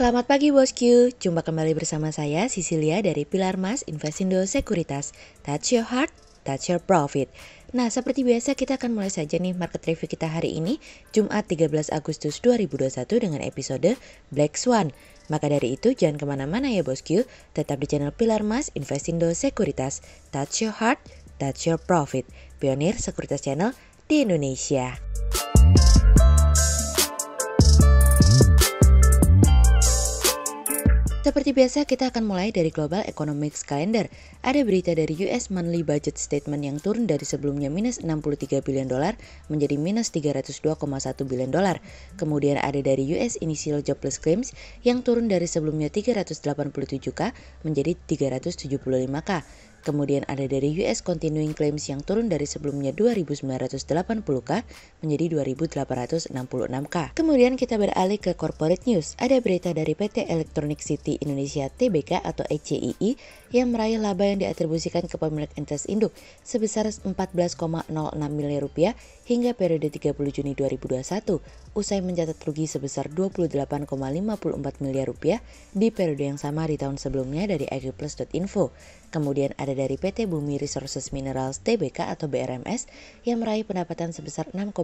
Selamat pagi bosku, jumpa kembali bersama saya Cecilia dari Pilar Mas Investindo Sekuritas. Touch your heart, touch your profit. Nah, seperti biasa kita akan mulai saja nih market review kita hari ini, Jumat 13 Agustus 2021 dengan episode Black Swan. Maka dari itu jangan kemana-mana ya bosku, tetap di channel Pilar Mas Investindo Sekuritas. Touch your heart, touch your profit. Pionir Sekuritas Channel di Indonesia. Seperti biasa kita akan mulai dari Global Economics Calendar. Ada berita dari US Monthly Budget Statement yang turun dari sebelumnya minus 63 billion dolar menjadi minus 302,1 billion dolar. Kemudian ada dari US Initial Jobless Claims yang turun dari sebelumnya 387k menjadi 375k. Kemudian ada dari US Continuing Claims yang turun dari sebelumnya 2.980k menjadi 2.866k. Kemudian kita beralih ke Corporate News. Ada berita dari PT Electronic City Indonesia Tbk atau ECII yang meraih laba yang diatribusikan ke pemilik entitas induk sebesar 14,06 miliar rupiah hingga periode 30 Juni 2021, usai mencatat rugi sebesar 28,54 miliar rupiah di periode yang sama di tahun sebelumnya dari iqplus.info. Kemudian ada dari PT Bumi Resources Minerals Tbk atau BRMS yang meraih pendapatan sebesar 6,12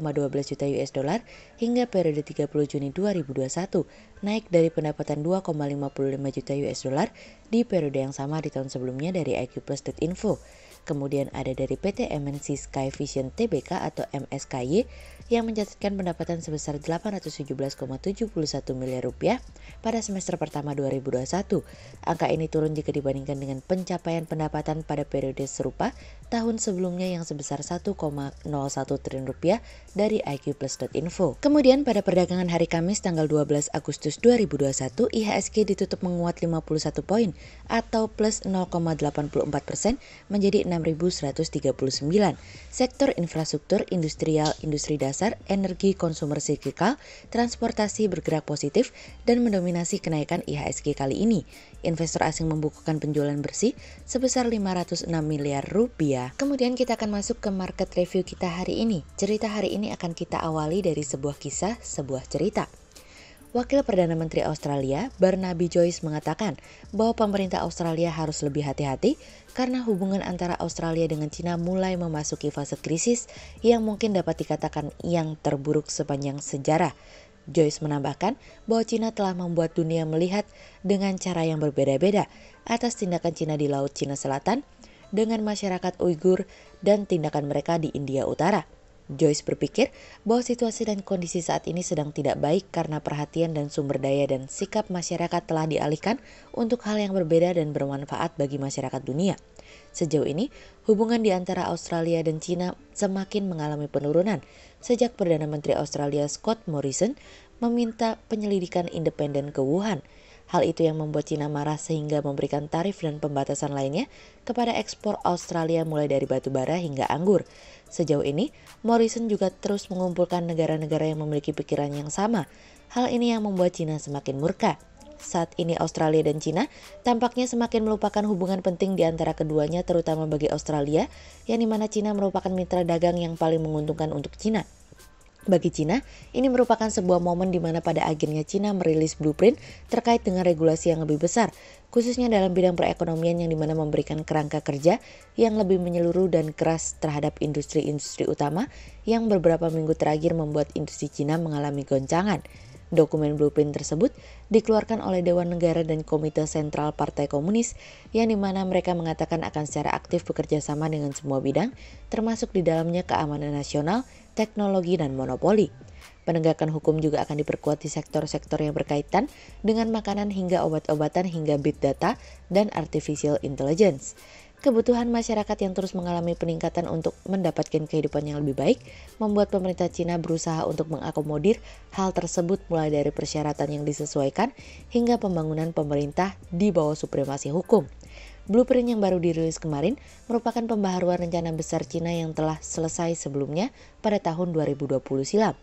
juta US dollar hingga periode 30 Juni 2021, naik dari pendapatan 2,55 juta US dollar di periode yang sama di tahun sebelumnya dari iqplus.info. Kemudian ada dari PT MNC Sky Vision Tbk atau MSKY yang mencatatkan pendapatan sebesar 817,71 miliar rupiah pada semester pertama 2021. Angka ini turun jika dibandingkan dengan pencapaian pendapatan pada periode serupa tahun sebelumnya yang sebesar 1,01 triliun rupiah dari iqplus.info. Kemudian pada perdagangan hari Kamis tanggal 12 Agustus 2021, IHSG ditutup menguat 51 poin atau plus 0,84% menjadi 6.139. Sektor infrastruktur, industrial, industri dasar, energi, konsumer siklikal, transportasi bergerak positif dan mendominasi kenaikan IHSG kali ini. Investor asing membukukan penjualan bersih sebesar 506 miliar rupiah. Kemudian kita akan masuk ke market review kita hari ini. Cerita hari ini akan kita awali dari sebuah kisah, sebuah cerita. Wakil Perdana Menteri Australia, Barnaby Joyce mengatakan bahwa pemerintah Australia harus lebih hati-hati karena hubungan antara Australia dengan Cina mulai memasuki fase krisis yang mungkin dapat dikatakan yang terburuk sepanjang sejarah. Joyce menambahkan bahwa Cina telah membuat dunia melihat dengan cara yang berbeda-beda atas tindakan Cina di Laut Cina Selatan dengan masyarakat Uighur dan tindakan mereka di India Utara. Joyce berpikir bahwa situasi dan kondisi saat ini sedang tidak baik karena perhatian dan sumber daya dan sikap masyarakat telah dialihkan untuk hal yang berbeda dan bermanfaat bagi masyarakat dunia. Sejauh ini, hubungan di antara Australia dan Cina semakin mengalami penurunan sejak Perdana Menteri Australia Scott Morrison meminta penyelidikan independen ke Wuhan. Hal itu yang membuat Cina marah sehingga memberikan tarif dan pembatasan lainnya kepada ekspor Australia mulai dari batu bara hingga anggur. Sejauh ini, Morrison juga terus mengumpulkan negara-negara yang memiliki pikiran yang sama. Hal ini yang membuat Cina semakin murka. Saat ini Australia dan Cina tampaknya semakin melupakan hubungan penting di antara keduanya terutama bagi Australia, yang dimana Cina merupakan mitra dagang yang paling menguntungkan untuk Cina. Bagi Cina, ini merupakan sebuah momen di mana pada akhirnya Cina merilis blueprint terkait dengan regulasi yang lebih besar, khususnya dalam bidang perekonomian yang dimana memberikan kerangka kerja yang lebih menyeluruh dan keras terhadap industri-industri utama yang beberapa minggu terakhir membuat industri Cina mengalami goncangan. Dokumen blueprint tersebut dikeluarkan oleh Dewan Negara dan Komite Sentral Partai Komunis yang dimana mereka mengatakan akan secara aktif bekerja sama dengan semua bidang, termasuk di dalamnya keamanan nasional, teknologi, dan monopoli. Penegakan hukum juga akan diperkuat di sektor-sektor yang berkaitan dengan makanan hingga obat-obatan hingga big data dan artificial intelligence. Kebutuhan masyarakat yang terus mengalami peningkatan untuk mendapatkan kehidupan yang lebih baik membuat pemerintah Cina berusaha untuk mengakomodir hal tersebut mulai dari persyaratan yang disesuaikan hingga pembangunan pemerintah di bawah supremasi hukum. Blueprint yang baru dirilis kemarin merupakan pembaharuan rencana besar Cina yang telah selesai sebelumnya pada tahun 2020 silam.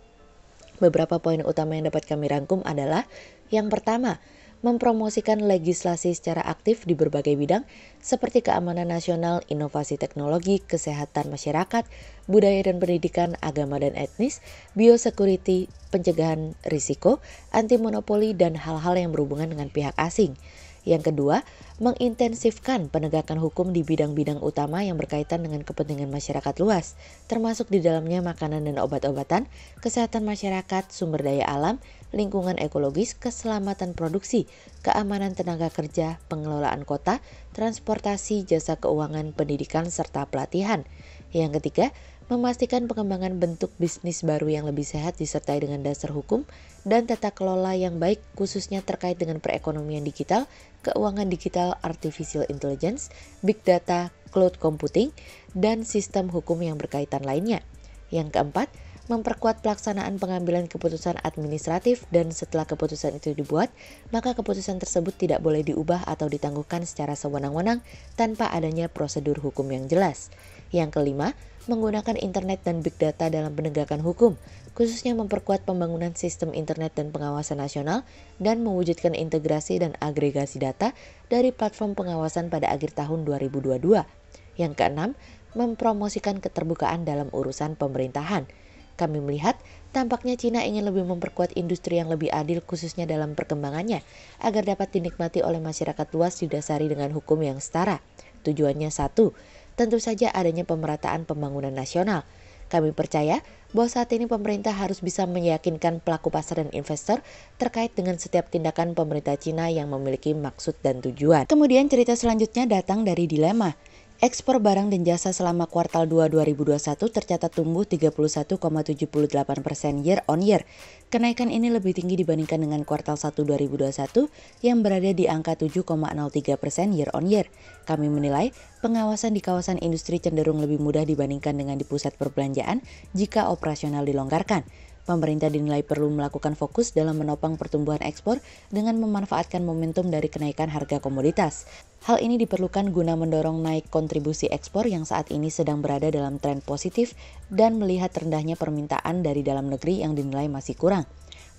Beberapa poin utama yang dapat kami rangkum adalah yang pertama, mempromosikan legislasi secara aktif di berbagai bidang seperti keamanan nasional, inovasi teknologi, kesehatan masyarakat, budaya dan pendidikan, agama dan etnis, biosecurity, pencegahan risiko, anti monopoli, dan hal-hal yang berhubungan dengan pihak asing. Yang kedua, mengintensifkan penegakan hukum di bidang-bidang utama yang berkaitan dengan kepentingan masyarakat luas, termasuk di dalamnya makanan dan obat-obatan, kesehatan masyarakat, sumber daya alam, lingkungan ekologis, keselamatan produksi, keamanan tenaga kerja, pengelolaan kota, transportasi, jasa keuangan, pendidikan, serta pelatihan. Yang ketiga, memastikan pengembangan bentuk bisnis baru yang lebih sehat disertai dengan dasar hukum dan tata kelola yang baik khususnya terkait dengan perekonomian digital, keuangan digital, artificial intelligence, big data, cloud computing, dan sistem hukum yang berkaitan lainnya. Yang keempat, memperkuat pelaksanaan pengambilan keputusan administratif dan setelah keputusan itu dibuat, maka keputusan tersebut tidak boleh diubah atau ditangguhkan secara sewenang-wenang tanpa adanya prosedur hukum yang jelas. Yang kelima, menggunakan internet dan big data dalam penegakan hukum, khususnya memperkuat pembangunan sistem internet dan pengawasan nasional dan mewujudkan integrasi dan agregasi data dari platform pengawasan pada akhir tahun 2022. Yang keenam, mempromosikan keterbukaan dalam urusan pemerintahan. Kami melihat tampaknya Cina ingin lebih memperkuat industri yang lebih adil khususnya dalam perkembangannya agar dapat dinikmati oleh masyarakat luas didasari dengan hukum yang setara. Tujuannya satu, tentu saja adanya pemerataan pembangunan nasional. Kami percaya bahwa saat ini pemerintah harus bisa meyakinkan pelaku pasar dan investor terkait dengan setiap tindakan pemerintah Cina yang memiliki maksud dan tujuan. Kemudian cerita selanjutnya datang dari dilema. Ekspor barang dan jasa selama kuartal 2 2021 tercatat tumbuh 31,78% year on year. Kenaikan ini lebih tinggi dibandingkan dengan kuartal 1 2021 yang berada di angka 7,03% year on year. Kami menilai pengawasan di kawasan industri cenderung lebih mudah dibandingkan dengan di pusat perbelanjaan jika operasional dilonggarkan. Pemerintah dinilai perlu melakukan fokus dalam menopang pertumbuhan ekspor dengan memanfaatkan momentum dari kenaikan harga komoditas. Hal ini diperlukan guna mendorong naik kontribusi ekspor yang saat ini sedang berada dalam tren positif dan melihat rendahnya permintaan dari dalam negeri yang dinilai masih kurang.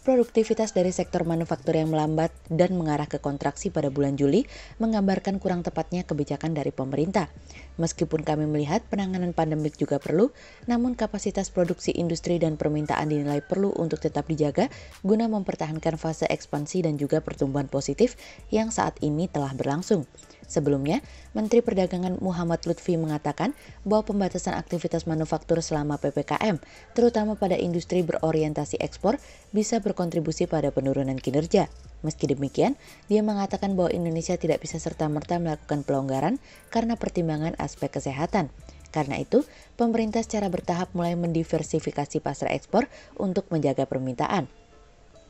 Produktivitas dari sektor manufaktur yang melambat dan mengarah ke kontraksi pada bulan Juli menggambarkan kurang tepatnya kebijakan dari pemerintah. Meskipun kami melihat penanganan pandemik juga perlu, namun kapasitas produksi industri dan permintaan dinilai perlu untuk tetap dijaga guna mempertahankan fase ekspansi dan juga pertumbuhan positif yang saat ini telah berlangsung. Sebelumnya, Menteri Perdagangan Muhammad Lutfi mengatakan bahwa pembatasan aktivitas manufaktur selama PPKM, terutama pada industri berorientasi ekspor, bisa berkontribusi pada penurunan kinerja. Meski demikian, dia mengatakan bahwa Indonesia tidak bisa serta-merta melakukan pelonggaran karena pertimbangan aspek kesehatan. Karena itu, pemerintah secara bertahap mulai mendiversifikasi pasar ekspor untuk menjaga permintaan.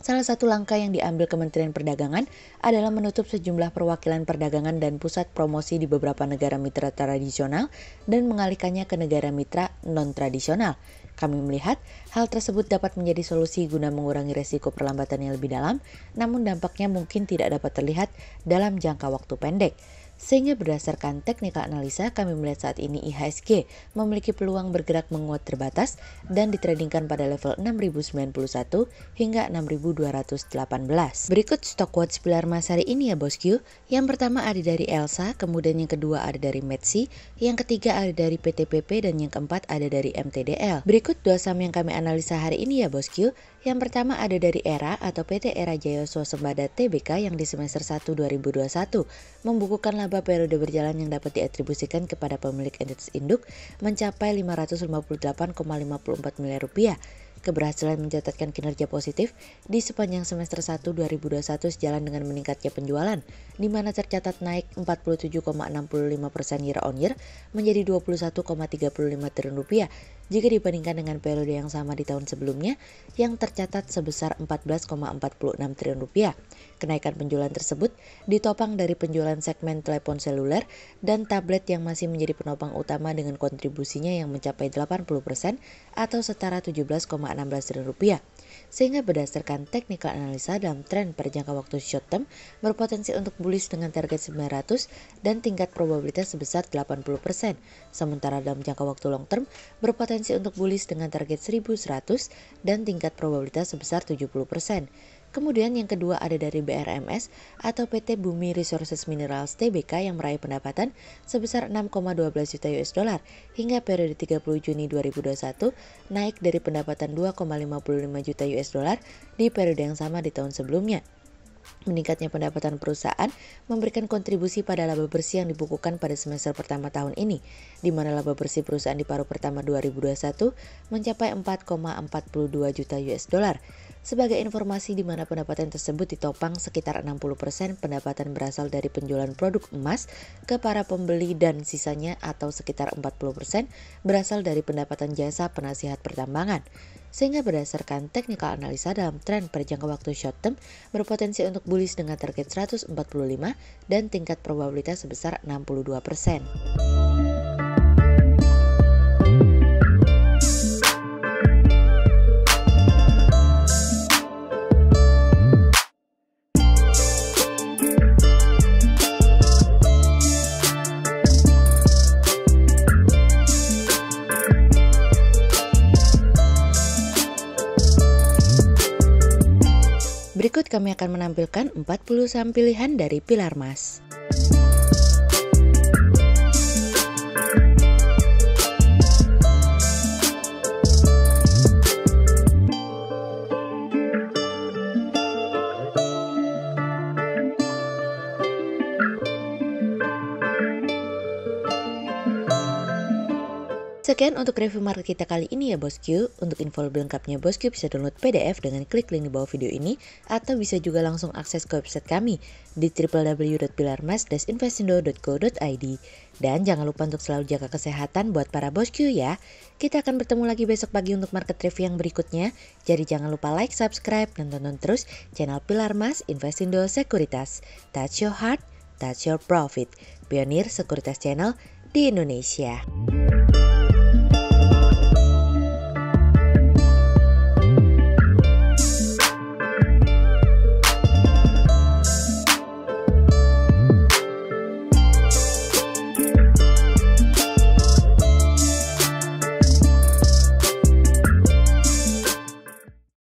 Salah satu langkah yang diambil Kementerian Perdagangan adalah menutup sejumlah perwakilan perdagangan dan pusat promosi di beberapa negara mitra tradisional dan mengalihkannya ke negara mitra non-tradisional. Kami melihat hal tersebut dapat menjadi solusi guna mengurangi resiko perlambatan yang lebih dalam, namun dampaknya mungkin tidak dapat terlihat dalam jangka waktu pendek. Sehingga berdasarkan teknikal analisa, kami melihat saat ini IHSG memiliki peluang bergerak menguat terbatas dan ditradingkan pada level 6.091 hingga 6.218. Berikut stock watch pilar emas hari ini ya bosku. Yang pertama ada dari Elsa, kemudian yang kedua ada dari Metsi, yang ketiga ada dari PTPP, dan yang keempat ada dari MTDL. Berikut dua saham yang kami analisa hari ini ya bosku. Yang pertama ada dari ERA atau PT Era Jaya Swasembada Tbk yang di semester 1 2021 membukukan laba periode berjalan yang dapat diatribusikan kepada pemilik entitas induk mencapai 558,54 miliar rupiah. Keberhasilan mencatatkan kinerja positif di sepanjang semester 1 2021 sejalan dengan meningkatnya penjualan, di mana tercatat naik 47,65% year on year menjadi 21,35 triliun rupiah jika dibandingkan dengan periode yang sama di tahun sebelumnya yang tercatat sebesar 14,46 triliun rupiah. Kenaikan penjualan tersebut ditopang dari penjualan segmen telepon seluler dan tablet yang masih menjadi penopang utama dengan kontribusinya yang mencapai 80% atau setara 17,16 triliun rupiah. Sehingga berdasarkan teknikal analisa dalam tren pada jangka waktu short term berpotensi untuk bullish dengan target 900 dan tingkat probabilitas sebesar 80%. Sementara dalam jangka waktu long term berpotensi untuk bullish dengan target 1100 dan tingkat probabilitas sebesar 70%. Kemudian yang kedua ada dari BRMS atau PT Bumi Resources Minerals Tbk yang meraih pendapatan sebesar 6,12 juta US dollar hingga periode 30 Juni 2021, naik dari pendapatan 2,55 juta US dollar di periode yang sama di tahun sebelumnya. Meningkatnya pendapatan perusahaan memberikan kontribusi pada laba bersih yang dibukukan pada semester pertama tahun ini, di mana laba bersih perusahaan di paruh pertama 2021 mencapai 4,42 juta US dollar. Sebagai informasi di mana pendapatan tersebut ditopang sekitar 60% pendapatan berasal dari penjualan produk emas ke para pembeli dan sisanya atau sekitar 40% berasal dari pendapatan jasa penasihat pertambangan. Sehingga berdasarkan technical analisa dalam tren pada jangka waktu short term berpotensi untuk bullish dengan target 145 dan tingkat probabilitas sebesar 62%. Berikut kami akan menampilkan 40 saham pilihan dari Pilar Mas. Sekian untuk review market kita kali ini ya bosku. Untuk info lebih lengkapnya bosku bisa download PDF dengan klik link di bawah video ini atau bisa juga langsung akses ke website kami di www.pilarmas-investindo.co.id. Dan jangan lupa untuk selalu jaga kesehatan buat para bosku ya. Kita akan bertemu lagi besok pagi untuk market review yang berikutnya. Jadi jangan lupa like, subscribe, dan tonton terus channel Pilar Mas Investindo Sekuritas. Touch your heart, touch your profit. Pionir Sekuritas Channel di Indonesia.